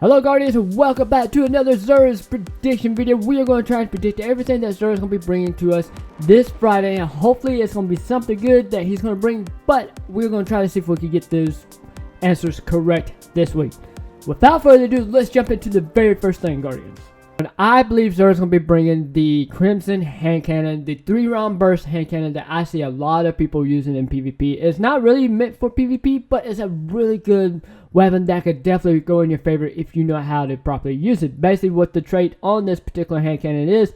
Hello Guardians, and welcome back to another Zer's prediction video. We are going to try and predict everything that Zer is going to be bringing to us this Friday, and hopefully it's going to be something good that he's going to bring, but we're going to try to see if we can get those answers correct this week. Without further ado, let's jump into the very first thing, Guardians. And I believe Zer is going to be bringing the Crimson hand cannon, the 3-round burst hand cannon that I see a lot of people using in PvP. It's not really meant for PvP, but it's a really good weapon that could definitely go in your favor if you know how to properly use it. Basically, what the trait on this particular hand cannon is,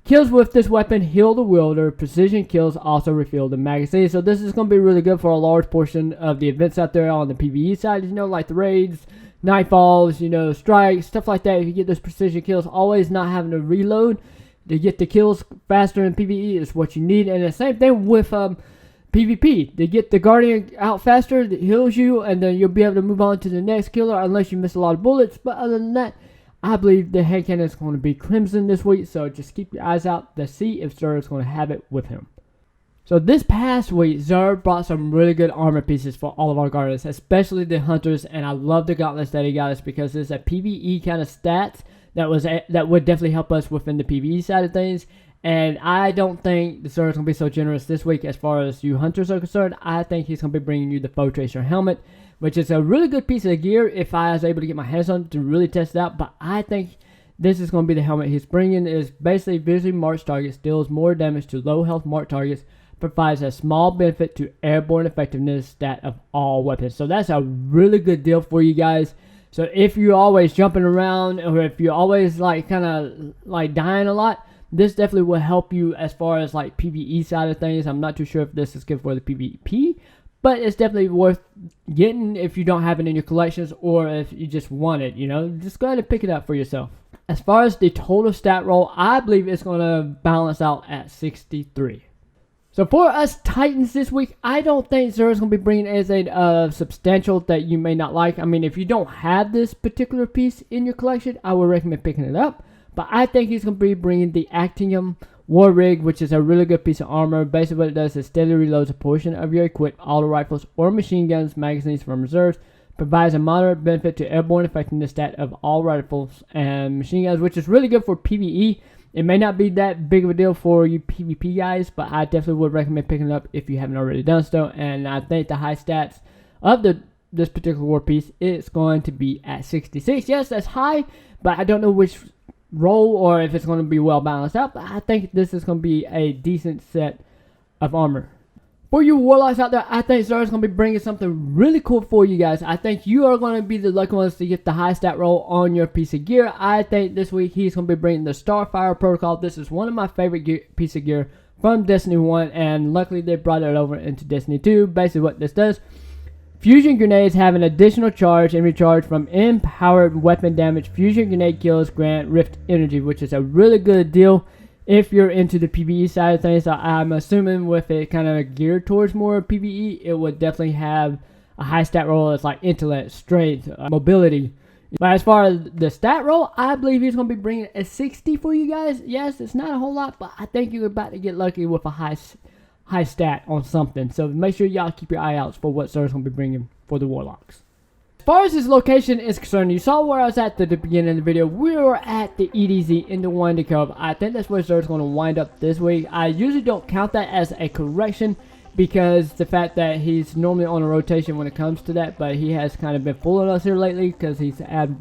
kills with this weapon heal the wielder, precision kills also refill the magazine. So this is going to be really good for a large portion of the events out there on the PvE side, you know, like the raids, nightfalls, you know, strikes, stuff like that. If you get those precision kills, always not having to reload to get the kills faster in PvE is what you need. And the same thing with PvP, to get the Guardian out faster, that heals you, and then you'll be able to move on to the next killer unless you miss a lot of bullets. But other than that, I believe the hand cannon is going to be Crimson this week, so just keep your eyes out to see if Zer is going to have it with him. So this past week, Zer brought some really good armor pieces for all of our Guardians, especially the Hunters, and I love the gauntlets that he got us because it's a PvE kind of stats that would definitely help us within the PvE side of things. And I don't think the Zer is going to be so generous this week as far as you Hunters are concerned. I think he's going to be bringing you the Fotracer Helmet, which is a really good piece of gear if I was able to get my hands on it to really test it out. But I think this is going to be the helmet he's bringing. It is basically visually marked targets, deals more damage to low health marked targets, provides a small benefit to airborne effectiveness stat of all weapons. So that's a really good deal for you guys. So if you're always jumping around, or if you're always like kind of like dying a lot, this definitely will help you as far as like PvE side of things. I'm not too sure if this is good for the PvP, but it's definitely worth getting if you don't have it in your collections, or if you just want it, you know, just go ahead and pick it up for yourself. As far as the total stat roll, I believe it's going to balance out at 63. So for us Titans this week, I don't think Zer is going to be bringing anything substantial that you may not like. I mean, if you don't have this particular piece in your collection, I would recommend picking it up. But I think he's going to be bringing the Actinium War Rig, which is a really good piece of armor. Basically what it does is steadily reloads a portion of your equipped auto rifles or machine guns magazines from reserves. Provides a moderate benefit to airborne effectiveness stat of all rifles and machine guns, which is really good for PvE. It may not be that big of a deal for you PvP guys, but I definitely would recommend picking it up if you haven't already done so. And I think the high stats of this particular war piece is going to be at 66. Yes, that's high, but I don't know which roll or if it's going to be well balanced out, but I think this is going to be a decent set of armor. For you Warlocks out there, I think Zer is going to be bringing something really cool for you guys. I think you are going to be the lucky ones to get the high stat roll on your piece of gear. I think this week he's going to be bringing the Starfire Protocol. This is one of my favorite piece of gear from Destiny 1, and luckily they brought it over into Destiny 2. Basically what this does, fusion grenades have an additional charge and recharge from empowered weapon damage. Fusion grenade kills grant rift energy, which is a really good deal if you're into the PvE side of things. So I'm assuming with it kind of geared towards more PvE, it would definitely have a high stat roll. It's like intellect, strength, mobility. But as far as the stat roll, I believe he's going to be bringing a 60 for you guys. Yes, it's not a whole lot, but I think you're about to get lucky with a high stat on something. So make sure y'all keep your eye out for what Zer's going to be bringing for the Warlocks. As far as his location is concerned, you saw where I was at the beginning of the video. We were at the EDZ in the Winding Cove. I think that's where Zer's going to wind up this week. I usually don't count that as a correction because the fact that he's normally on a rotation when it comes to that, but he has kind of been fooling us here lately because he's had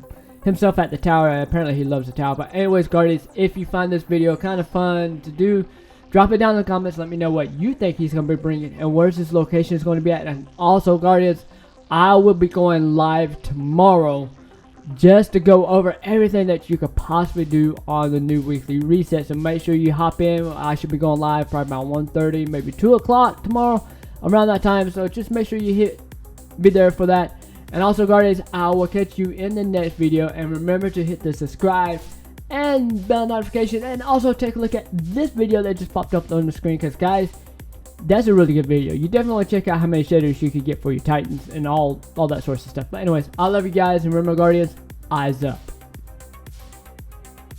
himself at the tower, and apparently he loves the tower. But anyways, Guardians, if you find this video kind of fun to do, drop it down in the comments. Let me know what you think he's going to be bringing and where's his location is going to be at. And also, Guardians, I will be going live tomorrow just to go over everything that you could possibly do on the new weekly reset. So make sure you hop in. I should be going live probably about 1:30, maybe 2 o'clock tomorrow, around that time. So just make sure you be there for that. And also, Guardians, I will catch you in the next video. And remember to hit the subscribe and bell notification. And also take a look at this video that just popped up on the screen, because guys, that's a really good video. You definitely want to check out how many shaders you can get for your Titans and all that sorts of stuff. But anyways, I love you guys, and remember, Guardians, eyes up.